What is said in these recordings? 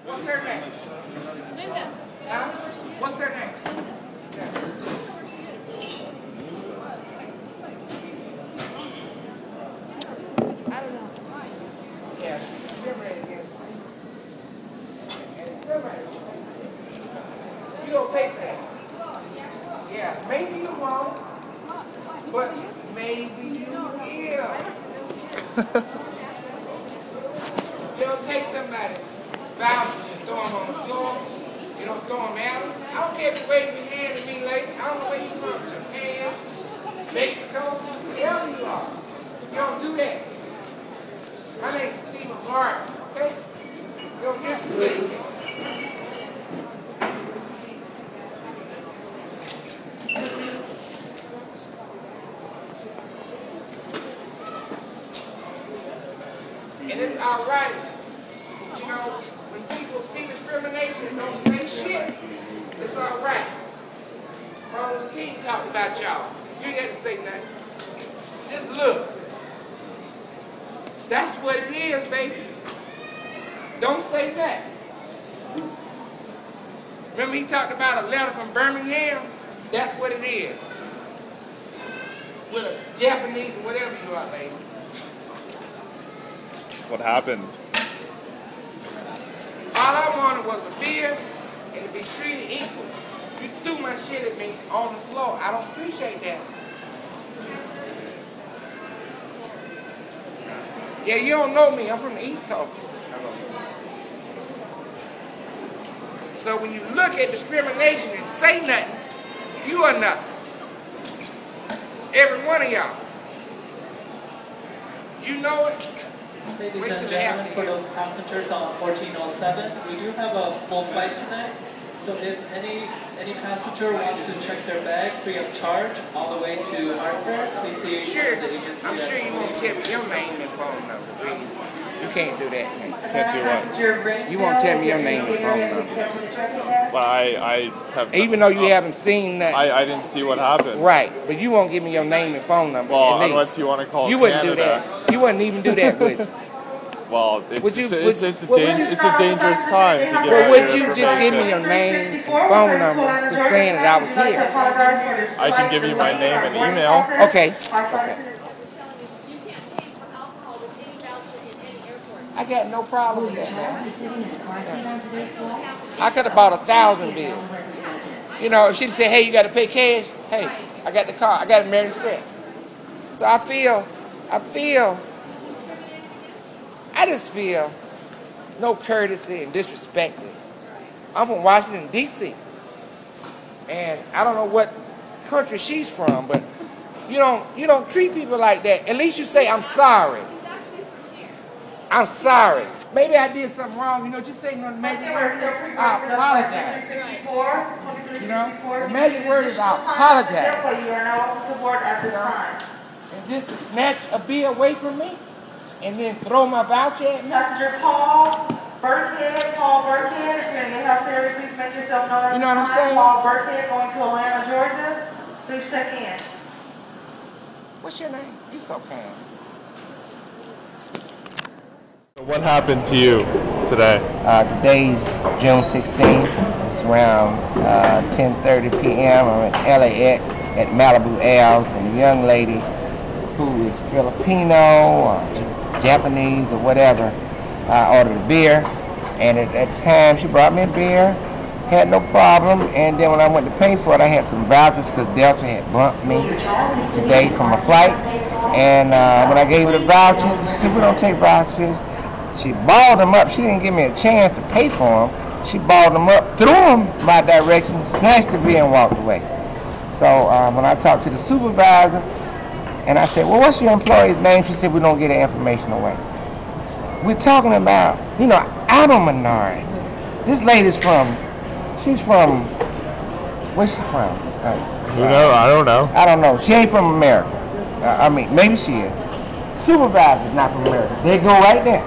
What's her name? Linda. Huh? What's her name? I don't know. Yeah, discriminated against me. And somebody, you don't pay that. Yeah, maybe you won't, but maybe you will. You don't take somebody vouchers and throw them on the floor. You don't throw them out. I don't care if you wave your hand at me late. I don't know where you from. Japan, Mexico, wherever you are. You don't do that. My name is Stephen Martin, okay? You don't disrespect me. And it's all right. You know, when people see discrimination and don't say shit, it's all right. Martin Luther King talked about y'all. You ain't got to say nothing. Just look. That's what it is, baby. Don't say that. Remember he talked about a letter from Birmingham? That's what it is. With a Japanese or whatever you are, baby. What happened? All I wanted was a beer and to be treated equal. You threw my shit at me on the floor. I don't appreciate that. Yeah, you don't know me. I'm from the East Coast. So when you look at discrimination and say nothing, you are nothing. Every one of y'all. You know it. Ladies and gentlemen, for those passengers on 1407, we do have a full flight tonight. So if any passenger wants to check their bag free of charge all the way to Hartford, please see sure. the agency. I'm sure you won't tell me your name and phone number, please. You can't do that. Can't do what? You won't tell me your name and phone number. Well, I have. Even though you haven't seen that. I didn't see what happened. Right, but you won't give me your name and phone number. Well, unless you want to call you Canada. wouldn't do that. You wouldn't even do that, would you? Well, it's a dangerous time to give Well, out would your you just give me your name and phone number just saying that I was here? I can give you my name and email. Okay. Okay. I got no problem with that, man. I could have bought 1,000 bills. You know, if she'd said, hey, you got to pay cash, hey, I got the car, I got American Express. So I just feel no courtesy and disrespected. I'm from Washington, D.C. And I don't know what country she's from, but you don't treat people like that. At least you say, I'm sorry. I'm sorry. Maybe I did something wrong. You know, just say the magic word is, I apologize. You know, the magic word is, I apologize. And just to snatch a beer away from me and then throw my voucher at me. Passenger Paul Burkhead, and the health area, please make yourself known. You know what I'm saying? Paul Burkhead going to Atlanta, Georgia. Please check in. What's your name? You're so kind. What happened to you today? Today's June 16th. It's around 10:30 p.m. I'm at LAX at Malibu Ave, and a young lady who is Filipino or Japanese or whatever ordered a beer, and at that time she brought me a beer, had no problem, and then when I went to pay for it, I had some vouchers because Delta had bumped me today from a flight, and when I gave her the vouchers, she said, we don't take vouchers. She balled them up. She didn't give me a chance to pay for them. She balled them up, threw them my direction, snatched the beer, and walked away. So when I talked to the supervisor, and I said, well, what's your employee's name? She said, we don't get the information away. We're talking about, you know, I'm a minority. This lady's she's from, where's she from? You know, I don't know. I don't know. She ain't from America. I mean, maybe she is. Supervisor's not from America. They go right there.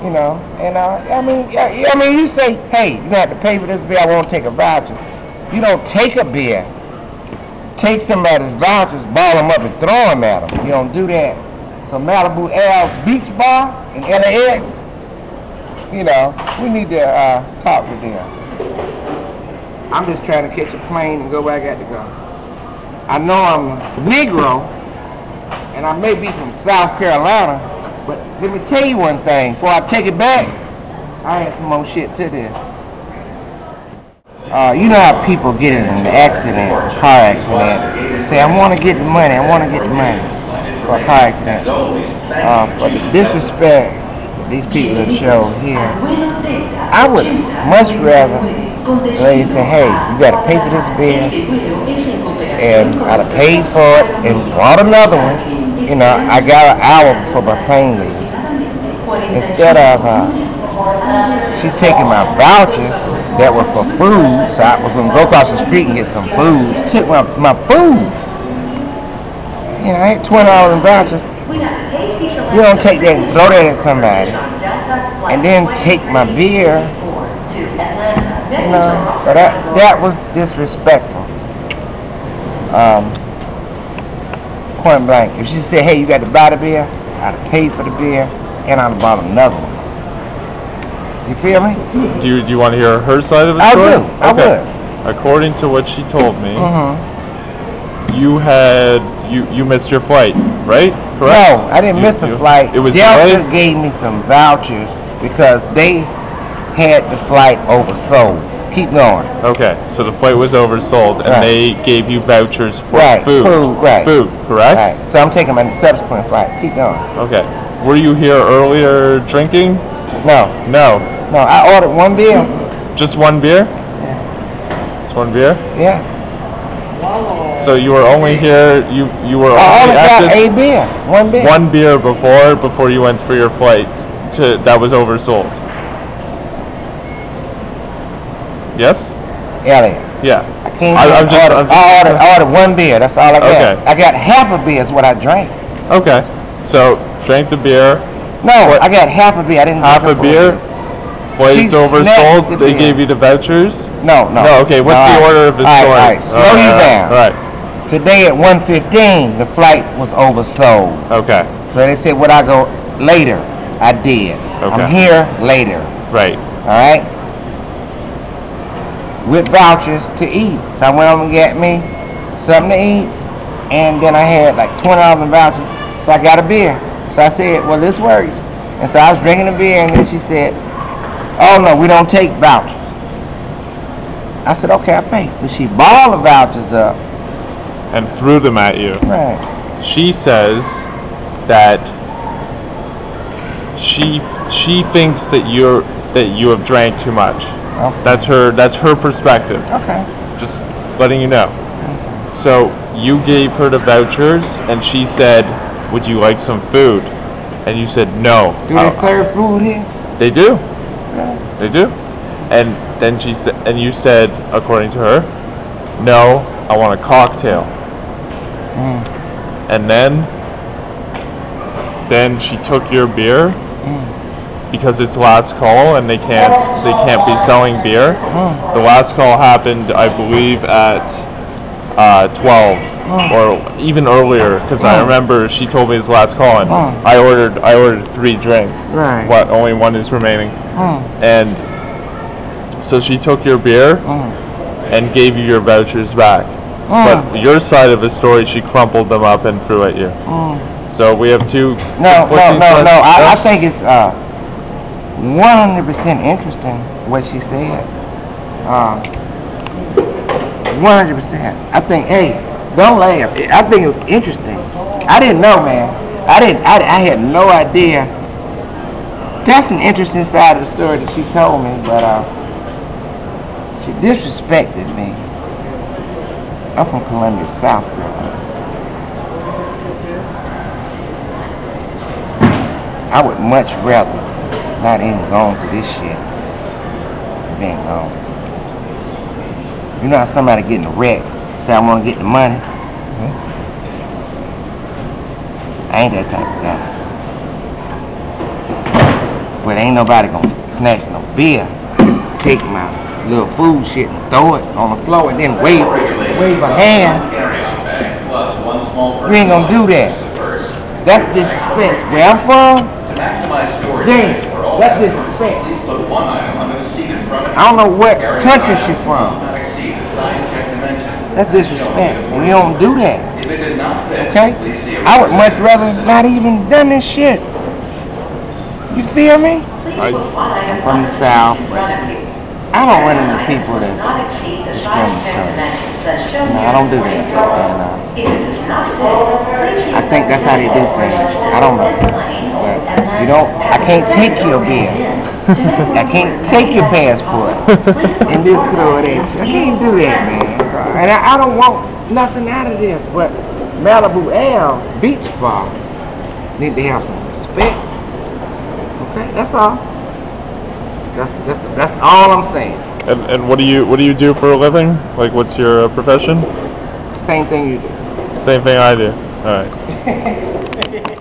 You know, and I mean, you say, hey, you have to pay for this beer, I won't take a voucher. You don't take a beer, take somebody's vouchers, ball them up and throw them at them. You don't do that. So Malibu Ave Beach Bar in LAX, you know, we need to talk to them. I'm just trying to catch a plane and go where I got to go. I know I'm a Negro, and I may be from South Carolina, but let me tell you one thing. Before I take it back, I had some more shit to this. You know how people get in an accident, a car accident, say, I want to get the money, for a car accident. For the disrespect that these people have shown here, I would much rather they say, hey, you got to pay for this bill, and I'd have paid for it and bought another one. You know, I got an hour before my plane leaves. Instead of she taking my vouchers that were for food, so I was going to go across the street and get some food. She took my food. You know, I had $20 in vouchers. You don't take that and throw that at somebody. And then take my beer. You know, so that was disrespectful. Point blank. If she said, hey, you got to buy the beer, I'd have paid for the beer, and I'd have bought another one. You feel me? Do you want to hear her side of the story? I would. According to what she told me, you missed your flight, right? Correct? No, I didn't miss the flight. It was Delta delayed? gave me some vouchers because they had the flight oversold. Keep going. Okay, so the flight was oversold, and they gave you vouchers for food. Food, correct? Right. So I'm taking my subsequent flight. Keep going. Okay. Were you here earlier drinking? No. No. No, I ordered one beer. Just one beer? Yeah. Just one beer? Yeah. So you were only here, you were I only got a beer. One beer. One beer before you went for your flight that was oversold. Yes? Elliot. Yeah. I ordered one beer. That's all I got. Okay. I got half a beer is what I drank. Okay. So drank the beer. No, I got half a beer. I didn't. Half a beer. Flight's oversold. They gave you the vouchers. No. Okay. What's the order of the story? All right. Slow you down. All right. Today at 1:15, the flight was oversold. Okay. So they said, would I go later? I did. Okay. I'm here later. Right. All right. With vouchers to eat. So I went over and got me something to eat, and then I had like $20 in vouchers, so I got a beer. So I said, well, this works. And so I was drinking the beer, and then she said, oh no, we don't take vouchers. I said, okay, I pay. So she balled the vouchers up and threw them at you. Right. She says that she thinks that you have drank too much. Okay. That's her perspective. Okay. Just letting you know. Okay. So you gave her the vouchers, and she said, would you like some food? And you said no. Do they serve food here? They do. Yeah. They do. And then she said, and you said, according to her, no, I want a cocktail. And then she took your beer because it's last call and they can't be selling beer. The last call happened, I believe, at 12 or even earlier, because I remember she told me it's last call, and I ordered 3 drinks. Right. Only one is remaining. And so she took your beer and gave you your vouchers back. But your side of the story, she crumpled them up and threw at you. So we have two. No. I think it's 100% interesting what she said. 100%. I think, hey, don't laugh. I think it was interesting. I didn't know, man. I had no idea. That's an interesting side of the story that she told me, but she disrespected me. I'm from Columbia, South Carolina. I would much rather not even go through this shit than being gone. You know how somebody getting a wreck, say I want to get the money? I ain't that type of guy. But ain't nobody gonna snatch no beer, take my little food shit and throw it on the floor and then wave a hand. We ain't gonna do that. That's disrespect. Where I'm from, James, That's disrespect. Please put one item under the seat in front of you. I don't know what country she's Does from. not exceed the size check dimensions. That's disrespect. And you don't do that. If it does not fit, Okay? please see a I would much rather not even done this shit. You feel me? I'm from the South. I don't run into people that's discriminatory. No, I don't do that. And, I think that's how they do things. I don't know. But you don't, I can't take your beer. I can't take your passport and just throw it at you. I can't do that, man. And I don't want nothing out of this, but Malibu Ave Beach Bar need to have some respect. Okay, that's all. That's all I'm saying. And what do you do for a living? Like, what's your profession? Same thing you do. Same thing I do. All right.